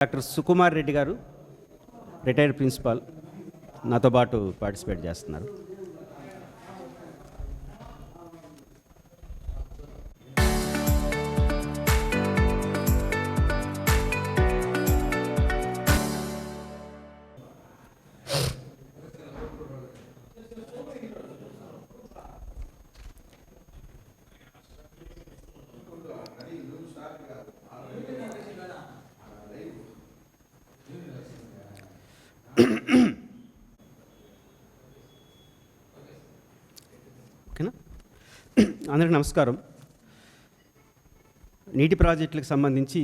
Doctor Sukumar Reddy గారు retired principal నాతో పాటు పార్టిసిపేట్ చేస్తున్నారు. ఓకేనా? అందరికీ నమస్కారం. నీటి ప్రాజెక్టులకు సంబంధించి,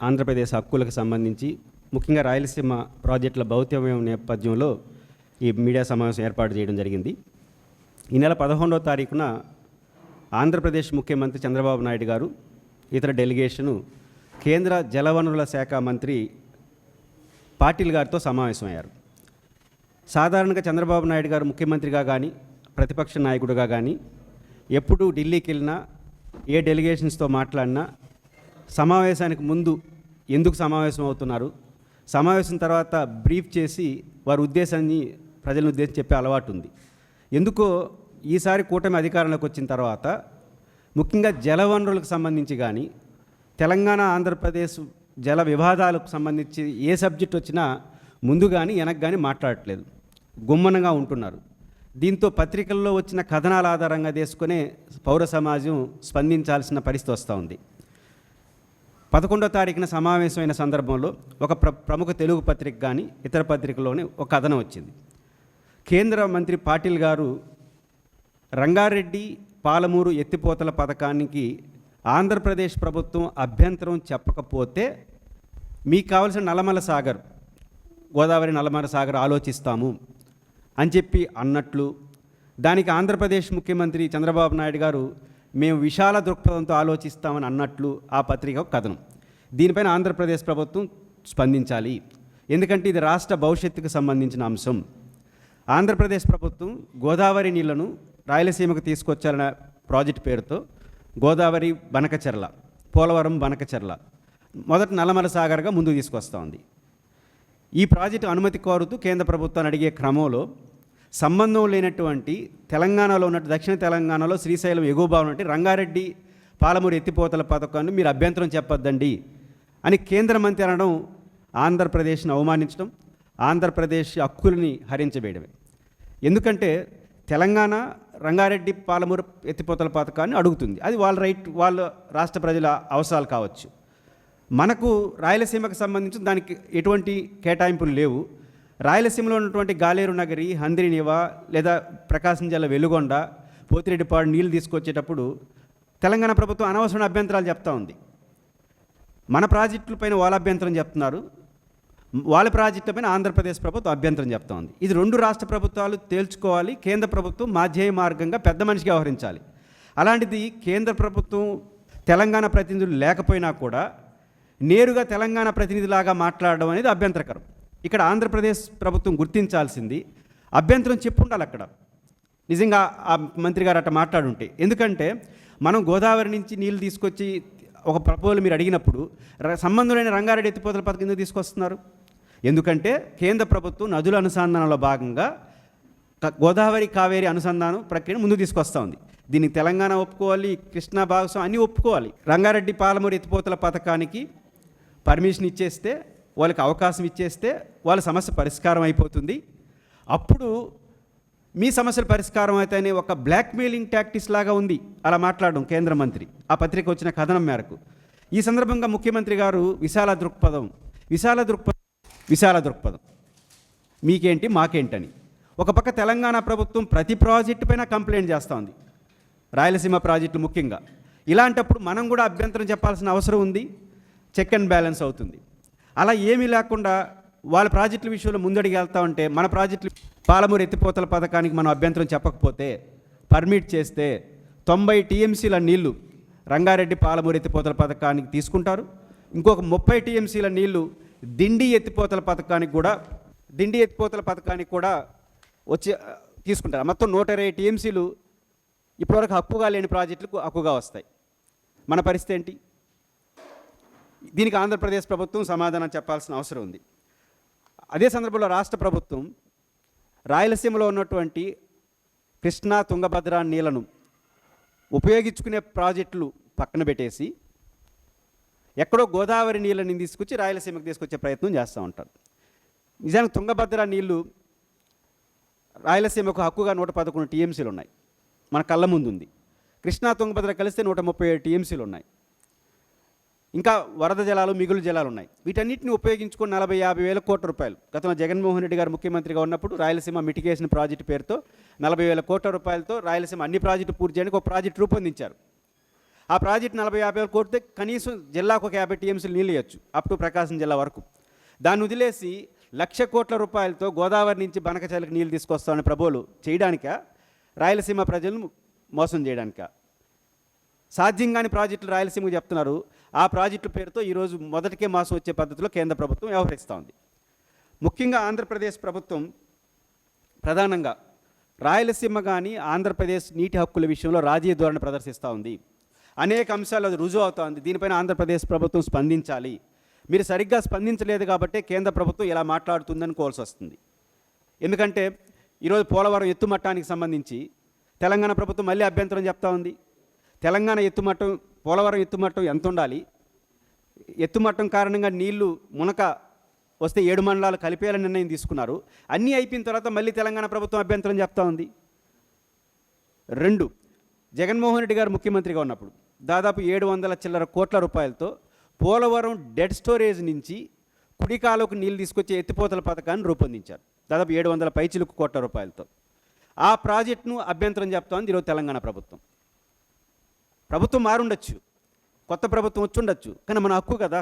ఆంధ్రప్రదేశ్ హక్కులకు సంబంధించి, ముఖ్యంగా రాయలసీమ ప్రాజెక్టుల భౌతికమైన నేపథ్యంలో ఈ మీడియా సమావేశం ఏర్పాటు చేయడం జరిగింది. ఈ నెల 11వ తారీఖున ఆంధ్రప్రదేశ్ ముఖ్యమంత్రి చంద్రబాబు నాయుడు గారు ఇతర డెలిగేషను కేంద్ర జలవనరుల శాఖ మంత్రి పాటిల్ గారితో సమావేశమయ్యారు. సాధారణంగా చంద్రబాబు నాయుడు గారు ముఖ్యమంత్రిగా కానీ ప్రతిపక్ష నాయకుడిగా కానీ ఎప్పుడు ఢిల్లీకి వెళ్ళినా ఏ డెలిగేషన్స్తో మాట్లాడినా సమావేశానికి ముందు ఎందుకు సమావేశం అవుతున్నారు, సమావేశం తర్వాత బ్రీఫ్ చేసి వారి ఉద్దేశాన్ని ప్రజలను ఉద్దేశించి చెప్పే అలవాటు ఉంది. ఎందుకో ఈసారి కూటమి అధికారంలోకి వచ్చిన తర్వాత ముఖ్యంగా జలవనరులకు సంబంధించి కానీ తెలంగాణ ఆంధ్రప్రదేశ్ జల వివాదాలకు సంబంధించి ఏ సబ్జెక్ట్ వచ్చినా ముందు కానీ వెనక్కి కానీ మాట్లాడట్లేదు, గుమ్మనంగా ఉంటున్నారు. దీంతో పత్రికల్లో వచ్చిన కథనాల ఆధారంగా తీసుకునే పౌర సమాజం స్పందించాల్సిన పరిస్థితి వస్తూ ఉంది. 11వ తారీఖున సమావేశమైన సందర్భంలో ఒక ప్రముఖ తెలుగు పత్రిక కానీ ఇతర పత్రికల్లోనే ఒక కథనం వచ్చింది. కేంద్ర మంత్రి పాటిల్ గారు రంగారెడ్డి పాలమూరు ఎత్తిపోతల పథకానికి ఆంధ్రప్రదేశ్ ప్రభుత్వం అభ్యంతరం చెప్పకపోతే మీకు కావలసిన నల్లమల సాగర్, గోదావరి నల్లమల సాగర్ ఆలోచిస్తాము అని చెప్పి అన్నట్లు, దానికి ఆంధ్రప్రదేశ్ ముఖ్యమంత్రి చంద్రబాబు నాయుడు గారు మేము విశాల దృక్పథంతో ఆలోచిస్తామని అన్నట్లు ఆ పత్రిక కథనం. దీనిపైన ఆంధ్రప్రదేశ్ ప్రభుత్వం స్పందించాలి, ఎందుకంటే ఇది రాష్ట్ర భవిష్యత్తుకు సంబంధించిన అంశం. ఆంధ్రప్రదేశ్ ప్రభుత్వం గోదావరి నీళ్లను రాయలసీమకు తీసుకొచ్చాలన్న ప్రాజెక్టు పేరుతో గోదావరి బనకచెర్ల, పోలవరం బనకచెర్ల, మొదట నల్లమల సాగర్గా ముందుకు తీసుకొస్తూ ఉంది. ఈ ప్రాజెక్టు అనుమతి కోరుతూ కేంద్ర ప్రభుత్వాన్ని అడిగే క్రమంలో సంబంధం లేనటువంటి తెలంగాణలో ఉన్నట్టు దక్షిణ తెలంగాణలో శ్రీశైలం ఎగువ భాగం అంటే రంగారెడ్డి పాలమూరు ఎత్తిపోతల పథకాన్ని మీరు అభ్యంతరం చెప్పొద్దండి అని కేంద్ర మంత్రి అనడం ఆంధ్రప్రదేశ్ని అవమానించడం, ఆంధ్రప్రదేశ్ హక్కుల్ని హరించబేయడమే. ఎందుకంటే తెలంగాణ రంగారెడ్డి పాలమూరు ఎత్తిపోతల పథకాన్ని అడుగుతుంది, అది వాళ్ళ రైట్, వాళ్ళ రాష్ట్ర ప్రజల అవసరాలు కావచ్చు. మనకు రాయలసీమకు సంబంధించి దానికి ఎటువంటి కేటాయింపులు లేవు. రాయలసీమలో ఉన్నటువంటి గాలేరు నగరి, హంద్రినివా లేదా ప్రకాశం జిల్లా వెలుగొండ, పోతిరెడ్డిపాడు నీళ్ళు తీసుకొచ్చేటప్పుడు తెలంగాణ ప్రభుత్వం అనవసరమైన అభ్యంతరాలు చెప్తా ఉంది. మన ప్రాజెక్టులపైన వాళ్ళ అభ్యంతరం చెప్తున్నారు, వాళ్ళ ప్రాజెక్టులపైన ఆంధ్రప్రదేశ్ ప్రభుత్వం అభ్యంతరం చెప్తా ఉంది. ఇది రెండు రాష్ట్ర ప్రభుత్వాలు తేల్చుకోవాలి. కేంద్ర ప్రభుత్వం మాధ్యేయ మార్గంగా పెద్ద మనిషిగా వ్యవహరించాలి. అలాంటిది కేంద్ర ప్రభుత్వం తెలంగాణ ప్రతినిధులు లేకపోయినా కూడా నేరుగా తెలంగాణ ప్రతినిధిలాగా మాట్లాడడం అనేది అభ్యంతరకరం. ఇక్కడ ఆంధ్రప్రదేశ్ ప్రభుత్వం గుర్తించాల్సింది, అభ్యంతరం చెప్పుండాలి అక్కడ నిజంగా ఆ మంత్రి గారు అట్లా మాట్లాడుంటే. ఎందుకంటే మనం గోదావరి నుంచి నీళ్ళు తీసుకొచ్చి ఒక ప్రపోజల్ మీరు అడిగినప్పుడు సంబంధం లేని రంగారెడ్డి ఎత్తిపోతల పథకం ఎందుకు తీసుకొస్తున్నారు? ఎందుకంటే కేంద్ర ప్రభుత్వం నదుల అనుసంధానంలో భాగంగా గోదావరి కావేరి అనుసంధానం ప్రక్రియను ముందుకు తీసుకొస్తూ ఉంది. దీనికి తెలంగాణ ఒప్పుకోవాలి, కృష్ణా భాగస్వామ్యం అన్నీ ఒప్పుకోవాలి. రంగారెడ్డి పాలమూరు ఎత్తిపోతల పథకానికి పర్మిషన్ ఇచ్చేస్తే, వాళ్ళకి అవకాశం ఇచ్చేస్తే వాళ్ళ సమస్య పరిష్కారం అయిపోతుంది. అప్పుడు మీ సమస్యల పరిష్కారం అవుతాయనే ఒక బ్లాక్మెయిలింగ్ టాక్టిక్స్ లాగా ఉంది అలా మాట్లాడడం కేంద్ర మంత్రి ఆ పత్రిక వచ్చిన కథనం మేరకు. ఈ సందర్భంగా ముఖ్యమంత్రి గారు విశాల దృక్పథం మీకేంటి మాకేంటని ఒక పక్క తెలంగాణ ప్రభుత్వం ప్రతి ప్రాజెక్టు పైన కంప్లైంట్ చేస్తూ ఉంది, రాయలసీమ ప్రాజెక్టులు ముఖ్యంగా. ఇలాంటప్పుడు మనం కూడా అభ్యంతరం చెప్పాల్సిన అవసరం ఉంది, చెక్ అండ్ బ్యాలెన్స్ అవుతుంది. అలా ఏమీ లేకుండా వాళ్ళ ప్రాజెక్టుల విషయంలో ముందడికి వెళ్తా ఉంటే మన ప్రాజెక్టులు పాలమూరు ఎత్తిపోతల పథకానికి మనం అభ్యంతరం చెప్పకపోతే, పర్మిట్ చేస్తే 90 టీఎంసీల నీళ్లు రంగారెడ్డి పాలమూరు ఎత్తిపోతల పథకానికి తీసుకుంటారు. ఇంకొక 30 టీఎంసీల నీళ్లు దిండి ఎత్తిపోతల పథకానికి కూడా వచ్చి తీసుకుంటారు. మొత్తం 120 టీఎంసీలు ఇప్పటివరకు హక్కుగా లేని ప్రాజెక్టులకు హక్కుగా వస్తాయి. మన పరిస్థితి ఏంటి? దీనికి ఆంధ్రప్రదేశ్ ప్రభుత్వం సమాధానం చెప్పాల్సిన అవసరం ఉంది. అదే సందర్భంలో రాష్ట్ర ప్రభుత్వం రాయలసీమలో ఉన్నటువంటి కృష్ణా తుంగభద్ర నీళ్లను ఉపయోగించుకునే ప్రాజెక్టులు పక్కన పెట్టేసి ఎక్కడో గోదావరి నీళ్ళని తీసుకొచ్చి రాయలసీమకు తీసుకొచ్చే ప్రయత్నం చేస్తూ ఉంటారు. నిజానికి తుంగభద్ర నీళ్లు రాయలసీమకు హక్కుగా 111 టీఎంసీలు ఉన్నాయి, మన కళ్ళ ముందు ఉంది. కృష్ణా తుంగభద్ర కలిస్తే 137 టీఎంసీలు ఉన్నాయి. ఇంకా వరద జలాలు, మిగులు జలాలు ఉన్నాయి. వీటన్నిటిని ఉపయోగించుకొని 40-50 వేల కోట్ల రూపాయలు గతంలో జగన్మోహన్ రెడ్డి గారు ముఖ్యమంత్రిగా ఉన్నప్పుడు రాయలసీమ మిటిగేషన్ ప్రాజెక్టు పేరుతో 40 వేల కోట్ల రూపాయలతో రాయలసీమ అన్ని ప్రాజెక్టు పూర్తి చేయడానికి ఒక ప్రాజెక్టు రూపొందించారు. ఆ ప్రాజెక్టు 40-50 వేల కోట్లతో కనీసం జిల్లాకు ఒక 50 టీఎంసీలు నీళ్ళు ఇవ్వచ్చు, అప్ టు ప్రకాశం జిల్లా వరకు. దాన్ని వదిలేసి 1,00,000 కోట్ల రూపాయలతో గోదావరి నుంచి బనకచర్లకు నీళ్ళు తీసుకొస్తామని ప్రభువులు చేయడానిక, రాయలసీమ ప్రజలను మోసం చేయడానిక. సాధ్యంగాని ప్రాజెక్టులు రాయలసీమకు చెప్తున్నారు. ఆ ప్రాజెక్టుల పేరుతో ఈరోజు మొదటికే మాసం వచ్చే పద్ధతిలో కేంద్ర ప్రభుత్వం వ్యవహరిస్తూ ఉంది. ముఖ్యంగా ఆంధ్రప్రదేశ్ ప్రభుత్వం ప్రధానంగా రాయలసీమ కానీ ఆంధ్రప్రదేశ్ నీటి హక్కుల విషయంలో రాజీ ధోరణి ప్రదర్శిస్తూ ఉంది. అనేక అంశాలు అది రుజువు అవుతోంది. దీనిపైన ఆంధ్రప్రదేశ్ ప్రభుత్వం స్పందించాలి. మీరు సరిగ్గా స్పందించలేదు కాబట్టే కేంద్ర ప్రభుత్వం ఇలా మాట్లాడుతుందని కోల్సి వస్తుంది. ఎందుకంటే ఈరోజు పోలవరం ఎత్తుమట్టానికి సంబంధించి తెలంగాణ ప్రభుత్వం మళ్ళీ అభ్యంతరం చెప్తా ఉంది. తెలంగాణ ఎత్తుమట్టం, పోలవరం ఎత్తుమట్టం ఎంత ఉండాలి, ఎత్తుమట్టం కారణంగా నీళ్లు మునక వస్తే 7 మండలాలు కలిపేయాలని నిర్ణయం తీసుకున్నారు. అన్నీ అయిపోయిన తర్వాత మళ్ళీ తెలంగాణ ప్రభుత్వం అభ్యంతరం చెప్తా ఉంది. 2, జగన్మోహన్ రెడ్డి గారు ముఖ్యమంత్రిగా ఉన్నప్పుడు దాదాపు 700 చిల్లర కోట్ల రూపాయలతో పోలవరం డెడ్ స్టోరేజ్ నుంచి కుడికాలకు నీళ్ళు తీసుకొచ్చే ఎత్తిపోతల పథకాన్ని రూపొందించారు. దాదాపు 700 పైచిలుకు కోట్ల రూపాయలతో. ఆ ప్రాజెక్టును అభ్యంతరం చెప్తోంది ఈరోజు తెలంగాణ ప్రభుత్వం. ప్రభుత్వం మారుండొచ్చు, కొత్త ప్రభుత్వం వచ్చుండొచ్చు, కానీ మన హక్కు కదా.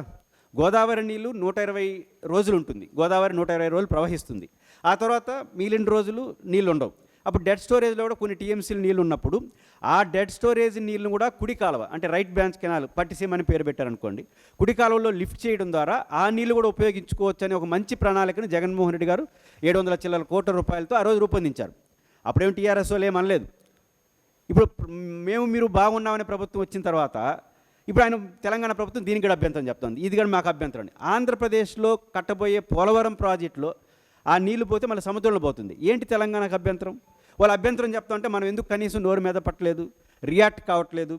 గోదావరి నీళ్ళు 120 రోజులు ఉంటుంది, గోదావరి 120 రోజులు ప్రవహిస్తుంది. ఆ తర్వాత మిగిలిన రోజులు నీళ్ళు ఉండవు. అప్పుడు డెడ్ స్టోరేజ్లో కూడా కొన్ని టీఎంసీలు నీళ్ళు ఉన్నప్పుడు ఆ డెడ్ స్టోరేజ్ నీళ్ళను కూడా కుడి కాలువ అంటే రైట్ బ్రాంచ్ కెనాల్, పట్టిసీమ అని పేరు పెట్టారనుకోండి, కుడి కాలువలో లిఫ్ట్ చేయడం ద్వారా ఆ నీళ్ళు కూడా ఉపయోగించుకోవచ్చు అనే ఒక మంచి ప్రణాళికను జగన్మోహన్ రెడ్డి గారు 700 చిల్లర కోట్ల రూపాయలతో ఆ రోజు రూపొందించారు. అప్పుడేం టీఆర్ఎస్ వాళ్ళు ఏమనలేదు. ఇప్పుడు మీరు బాగున్నామనే ప్రభుత్వం వచ్చిన తర్వాత ఇప్పుడు ఆయన తెలంగాణ ప్రభుత్వం దీనికి కూడా అభ్యంతరం చెప్తుంది. ఇది కూడా మాకు అభ్యంతరం. ఆంధ్రప్రదేశ్లో కట్టబోయే పోలవరం ప్రాజెక్టులో ఆ నీళ్లు పోతే మళ్ళీ సముద్రంలో పోతుంది. ఏంటి తెలంగాణకు అభ్యంతరం? వాళ్ళు అభ్యంతరం చెప్తుంటే మనం ఎందుకు కనీసం నోరు మీద పట్టలేదు, రియాక్ట్ కావట్లేదు?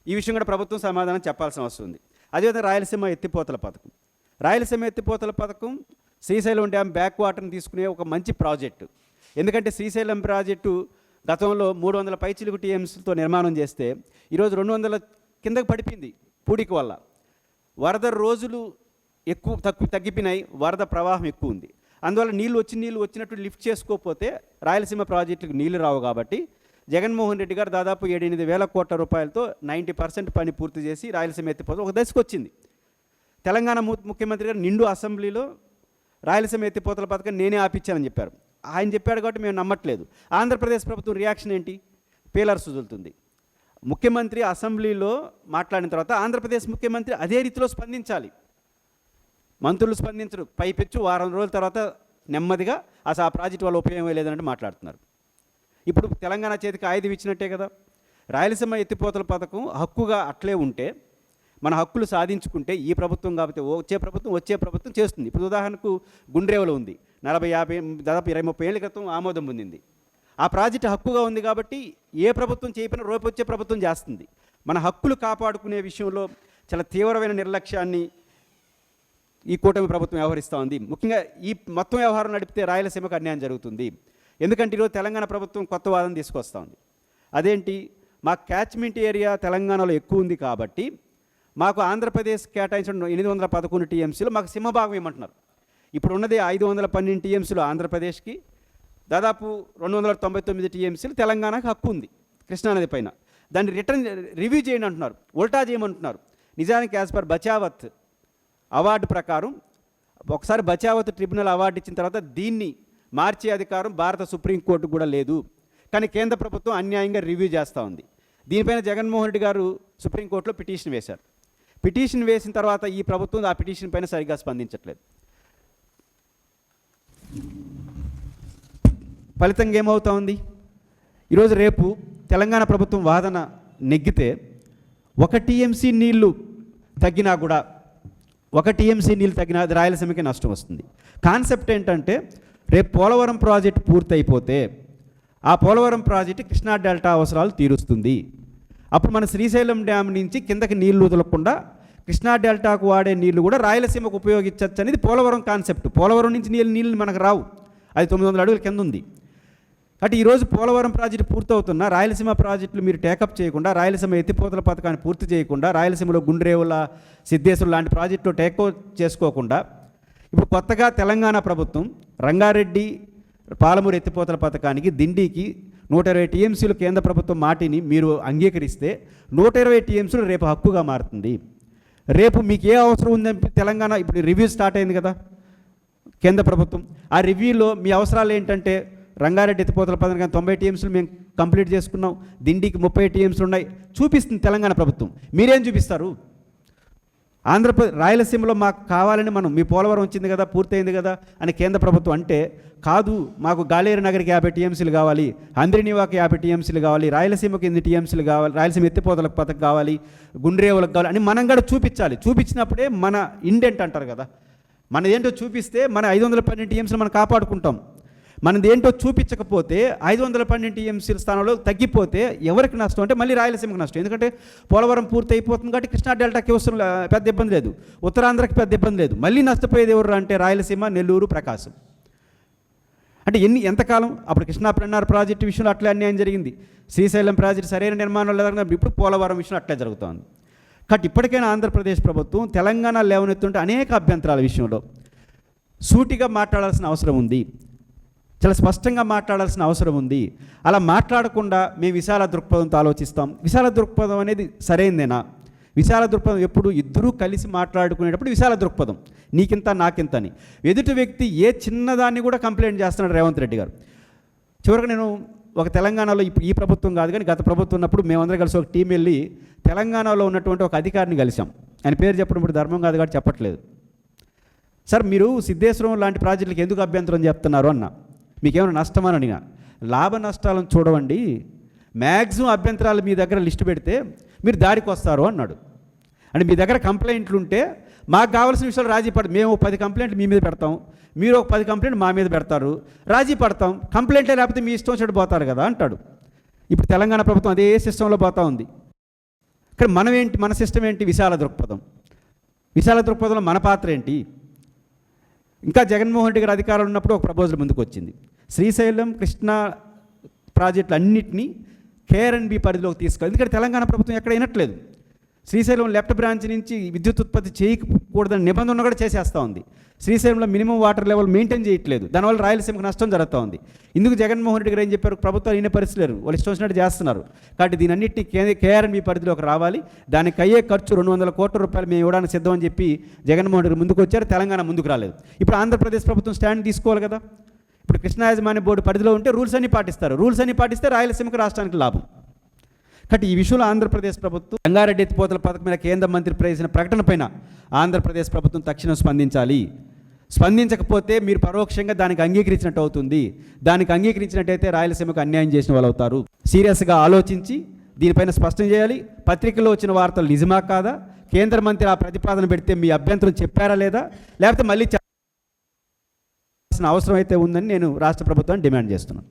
ఈ విషయం కూడా ప్రభుత్వం సమాధానం చెప్పాల్సిన అవసరం ఉంది. అదేవిధంగా రాయలసీమ ఎత్తిపోతల పథకం. రాయలసీమ ఎత్తిపోతల పథకం శ్రీశైలం డ్యామ్ బ్యాక్ వాటర్ని తీసుకునే ఒక మంచి ప్రాజెక్టు. ఎందుకంటే శ్రీశైలం ప్రాజెక్టు గతంలో 300 పైచిలుకు టీఎంసీలతో నిర్మాణం చేస్తే ఈరోజు 200 కిందకు పడిపోయింది పూడిక వల్ల. వరద రోజులు తగ్గిపోయినాయి, వరద ప్రవాహం ఎక్కువ ఉంది. అందువల్ల నీళ్ళు వచ్చినట్టు లిఫ్ట్ చేసుకోకపోతే రాయలసీమ ప్రాజెక్టులకు నీళ్లు రావు. కాబట్టి జగన్మోహన్ రెడ్డి గారు దాదాపు 7-8 వేల కోట్ల రూపాయలతో 90% పని పూర్తి చేసి రాయలసీమ ఎత్తిపోతల ఒక దశకు వచ్చింది. తెలంగాణ ముఖ్యమంత్రి గారు నిండు అసెంబ్లీలో రాయలసీమ ఎత్తిపోతల పథకం నేనే ఆపించానని చెప్పారు. ఆయన చెప్పాడు కాబట్టి మేము నమ్మట్లేదు. ఆంధ్రప్రదేశ్ ప్రభుత్వం రియాక్షన్ ఏంటి? పేలర్స్ వదులుతుంది. ముఖ్యమంత్రి అసెంబ్లీలో మాట్లాడిన తర్వాత ఆంధ్రప్రదేశ్ ముఖ్యమంత్రి అదే రీతిలో స్పందించాలి. మంత్రులు స్పందించరు. పైపెచ్చు వారం రోజుల తర్వాత నెమ్మదిగా అసలు ఆ ప్రాజెక్టు వల్ల ఉపయోగం లేదన్నట్టు మాట్లాడుతున్నారు. ఇప్పుడు తెలంగాణ చేతికి ఆయుధం ఇచ్చినట్టే కదా. రాయలసీమ ఎత్తిపోతల పథకం హక్కుగా అట్లే ఉంటే, మన హక్కులు సాధించుకుంటే ఈ ప్రభుత్వం కాబట్టి వచ్చే ప్రభుత్వం చేస్తుంది. ఇప్పుడు ఉదాహరణకు గుండ్రేవలో ఉంది, 40-50 దాదాపు 20-30 ఏళ్ళ క్రితం ఆమోదం పొందింది. ఆ ప్రాజెక్టు హక్కుగా ఉంది కాబట్టి ఏ ప్రభుత్వం చేయకపోయినా రేపు వచ్చే ప్రభుత్వం చేస్తుంది. మన హక్కులు కాపాడుకునే విషయంలో చాలా తీవ్రమైన నిర్లక్ష్యాన్ని ఈ కూటమి ప్రభుత్వం వ్యవహరిస్తూ ఉంది. ముఖ్యంగా ఈ మొత్తం వ్యవహారం నడిపితే రాయలసీమకు అన్యాయం జరుగుతుంది. ఎందుకంటే ఈరోజు తెలంగాణ ప్రభుత్వం కొత్త వాదన తీసుకొస్తూ ఉంది. అదేంటి? మా క్యాచ్మెంట్ ఏరియా తెలంగాణలో ఎక్కువ ఉంది కాబట్టి మాకు ఆంధ్రప్రదేశ్ కేటాయించిన 811 టీఎంసీలు మాకు సింహభాగం ఇవ్వమంటున్నారు. ఇప్పుడు ఉన్నది 512 టీఎంసీలు ఆంధ్రప్రదేశ్కి, దాదాపు 299 టీఎంసీలు తెలంగాణకు హక్కు ఉంది కృష్ణానది పైన. దాన్ని రివ్యూ చేయండి అంటున్నారు, ఉల్టా చేయమంటున్నారు. నిజానికి యాజ్ పర్ బచావత్ అవార్డు ప్రకారం ఒకసారి బచావత్ ట్రిబ్యునల్ అవార్డు ఇచ్చిన తర్వాత దీన్ని మార్చే అధికారం భారత సుప్రీంకోర్టు కూడా లేదు. కానీ కేంద్ర ప్రభుత్వం అన్యాయంగా రివ్యూ చేస్తూ ఉంది. దీనిపైన జగన్మోహన్ రెడ్డి గారు సుప్రీంకోర్టులో పిటిషన్ వేశారు. పిటిషన్ వేసిన తర్వాత ఈ ప్రభుత్వం ఆ పిటిషన్ పైన సరిగ్గా స్పందించట్లేదు. ఫలితంగా ఏమవుతా ఉంది? ఈరోజు రేపు తెలంగాణ ప్రభుత్వం వాదన నెగ్గితే 1 టీఎంసీ నీళ్లు తగ్గినా కూడా 1 టీఎంసీ నీళ్ళు తగ్గినా అది రాయలసీమకి నష్టం వస్తుంది. కాన్సెప్ట్ ఏంటంటే రేపు పోలవరం ప్రాజెక్ట్ పూర్తయిపోతే ఆ పోలవరం ప్రాజెక్టు కృష్ణా డెల్టా అవసరాలు తీరుస్తుంది. అప్పుడు మన శ్రీశైలం డ్యామ్ నుంచి కిందకి నీళ్లు వదలకుండా కృష్ణా డెల్టాకు వాడే నీళ్లు కూడా రాయలసీమకు ఉపయోగించవచ్చు అనేది పోలవరం కాన్సెప్ట్. పోలవరం నుంచి నీళ్ళు మనకు రావు, అది 900 అడుగుల కింద ఉంది. కాబట్టి ఈరోజు పోలవరం ప్రాజెక్టు పూర్తవుతున్న రాయలసీమ ప్రాజెక్టులు మీరు టేకప్ చేయకుండా, రాయలసీమ ఎత్తిపోతల పథకాన్ని పూర్తి చేయకుండా, రాయలసీమలో గుండ్రేవుల, సిద్ధేశ్వరం లాంటి ప్రాజెక్టులు టేకప్ చేసుకోకుండా ఇప్పుడు కొత్తగా తెలంగాణ ప్రభుత్వం రంగారెడ్డి పాలమూరు ఎత్తిపోతల పథకానికి దిండికి 120 టీఎంసీలు కేంద్ర ప్రభుత్వం మాటిని మీరు అంగీకరిస్తే 120 టీఎంసీలు రేపు హక్కుగా మారుతుంది. రేపు మీకు ఏ అవసరం ఉందని తెలంగాణ ఇప్పుడు రివ్యూ స్టార్ట్ అయింది కదా కేంద్ర ప్రభుత్వం. ఆ రివ్యూలో మీ అవసరాలు ఏంటంటే రంగారెడ్డి ఎత్తిపోతల పథకానికి 90 టీఎంసీలు మేము కంప్లీట్ చేసుకున్నాం, దిండికి 30 టీఎంసీలు ఉన్నాయి చూపిస్తుంది తెలంగాణ ప్రభుత్వం. మీరేం చూపిస్తారు? ఆంధ్రప్రదేశ్ రాయలసీమలో మాకు కావాలని మనం మీ పోలవరం వచ్చింది కదా, పూర్తయింది కదా అని కేంద్ర ప్రభుత్వం అంటే, కాదు మాకు గాలేరు నగర్కి 50 టీఎంసీలు కావాలి, హంద్రినీవాకి 50 టీఎంసీలు కావాలి, రాయలసీమకి 8 టీఎంసీలు కావాలి, రాయలసీమ ఎత్తిపోతలకు పథకం కావాలి, గుండ్రేవులకు కావాలి అని మనం కూడా చూపించాలి. చూపించినప్పుడే మన ఇండెంట్ అంటారు కదా, మనది ఏంటో చూపిస్తే మన 512 టీఎంసీలు మనం కాపాడుకుంటాం. మనది ఏంటో చూపించకపోతే 512 టీఎంసీల స్థానంలో తగ్గిపోతే ఎవరికి నష్టం అంటే మళ్ళీ రాయలసీమకి నష్టం. ఎందుకంటే పోలవరం పూర్తి అయిపోతుంది కాబట్టి కృష్ణా డెల్టాకి అవసరం పెద్ద ఇబ్బంది లేదు, ఉత్తరాంధ్రకి పెద్ద ఇబ్బంది లేదు. మళ్ళీ నష్టపోయేది ఎవరు అంటే రాయలసీమ, నెల్లూరు, ప్రకాశం. అంటే ఎంతకాలం అప్పుడు కృష్ణా పెన్నార్ ప్రాజెక్టు విషయంలో అట్లే అన్యాయం జరిగింది, శ్రీశైలం ప్రాజెక్టు సరైన నిర్మాణం లేదన్నా ఇప్పుడు పోలవరం విషయంలో అట్లే జరుగుతోంది. కాబట్టి ఇప్పటికైనా ఆంధ్రప్రదేశ్ ప్రభుత్వం తెలంగాణ లేవనెత్తుంటే అనేక అభ్యంతరాల విషయంలో సూటిగా మాట్లాడాల్సిన అవసరం ఉంది, చాలా స్పష్టంగా మాట్లాడాల్సిన అవసరం ఉంది. అలా మాట్లాడకుండా మేము విశాల దృక్పథంతో ఆలోచిస్తాం. విశాల దృక్పథం అనేది సరైందేనా? విశాల దృక్పథం ఎప్పుడు ఇద్దరూ కలిసి మాట్లాడుకునేటప్పుడు విశాల దృక్పథం, నీకింత నాకింత అని. ఎదుటి వ్యక్తి ఏ చిన్నదాన్ని కూడా కంప్లైంట్ చేస్తున్నాడు రేవంత్ రెడ్డి గారు. చివరికి నేను ఒక తెలంగాణలో ఈ ప్రభుత్వం కాదు కానీ గత ప్రభుత్వం ఉన్నప్పుడు మేమందరం కలిసి ఒక టీం వెళ్ళి తెలంగాణలో ఉన్నటువంటి ఒక అధికారిని కలిసాం. ఆయన పేరు చెప్పడం ఇప్పుడు ధర్మం కాదు కాబట్టి చెప్పట్లేదు. సార్ మీరు సిద్ధేశ్వరం లాంటి ప్రాజెక్టులకు ఎందుకు అభ్యంతరం చెప్తున్నారు అన్న, మీకేమైనా నష్టమని అడిగినా, లాభ నష్టాలను చూడవండి, మ్యాక్సిమం అభ్యంతరాలు మీ దగ్గర లిస్టు పెడితే మీరు దాడికి వస్తారు అన్నాడు. అంటే మీ దగ్గర కంప్లైంట్లు ఉంటే మాకు కావాల్సిన విషయాలు రాజీ పడతాం, మేము 10 కంప్లైంట్లు మీ మీద పెడతాం, మీరు ఒక 10 కంప్లైంట్లు మా మీద పెడతారు, రాజీ పడతాం, కంప్లైంట్లే లేకపోతే మీ ఇష్టం చెడు పోతారు కదా అంటాడు. ఇప్పుడు తెలంగాణ ప్రభుత్వం అదే సిస్టంలో పోతూ ఉంది. ఇక్కడ మనం ఏంటి, మన సిస్టమ్ ఏంటి? విశాల దృక్పథం. విశాల దృక్పథంలో మన పాత్ర ఏంటి? ఇంకా జగన్మోహన్ రెడ్డి గారు అధికారంలో ఉన్నప్పుడు ఒక ప్రపోజల్ ముందుకు వచ్చింది, శ్రీశైలం కృష్ణా ప్రాజెక్టులు అన్నింటినీ KRNB పరిధిలోకి తీసుకోవాలి. ఎందుకంటే తెలంగాణ ప్రభుత్వం ఎక్కడ అయినట్లేదు. శ్రీశైలం లెఫ్ట్ బ్రాంచ్ నుంచి విద్యుత్ ఉత్పత్తి చేయకూడదని నిబంధన కూడా చేసేస్తూ ఉంది. శ్రీశైలంలో మినిమం వాటర్ లెవెల్ మెయింటైన్ చేయట్లేదు, దానివల్ల రాయలసీమకు నష్టం జరుగుతూ ఉంది. ఇందుకు జగన్మోహన్ రెడ్డి గారు ఏం చెప్పారు, ప్రభుత్వాలు అయిన పరిస్థితి లేరు, వాళ్ళు ఇష్టం వచ్చినట్టు చేస్తున్నారు. కాబట్టి దీని అన్నింటినీ KRNB పరిధిలోకి రావాలి, దానికి అయ్యే ఖర్చు 200 కోట్ల రూపాయలు మేము ఇవ్వడానికి సిద్ధమని చెప్పి జగన్మోహన్ రెడ్డి ముందుకు వచ్చారు. తెలంగాణ ముందుకు రాలేదు. ఇప్పుడు ఆంధ్రప్రదేశ్ ప్రభుత్వం స్టాండ్ తీసుకోవాలి కదా. ఇప్పుడు కృష్ణా యాజమాన్య బోర్డు పరిధిలో ఉంటే రూల్స్ అన్ని పాటిస్తారు, రూల్స్ అన్ని పాటిస్తే రాయలసీమకు రాష్ట్రానికి లాభం. కాబట్టి ఈ విషయంలో ఆంధ్రప్రదేశ్ ప్రభుత్వం రంగారెడ్డి ఎత్తిపోతల పథకం మీద కేంద్ర మంత్రి చేసిన ప్రకటన పైన ఆంధ్రప్రదేశ్ ప్రభుత్వం తక్షణం స్పందించాలి. స్పందించకపోతే మీరు పరోక్షంగా దానికి అంగీకరించినట్టు అవుతుంది. దానికి అంగీకరించినట్టయితే రాయలసీమకు అన్యాయం చేసిన వాళ్ళు అవుతారు. సీరియస్గా ఆలోచించి దీనిపైన స్పష్టం చేయాలి. పత్రికల్లో వచ్చిన వార్తలు నిజమా కాదా, కేంద్ర మంత్రి ఆ ప్రతిపాదన పెడితే మీ అభ్యంతరం చెప్పారా లేదా, లేకపోతే మళ్ళీ అవసరం అయితే ఉందని నేను రాష్ట్ర ప్రభుత్వాన్ని డిమాండ్ చేస్తున్నాను.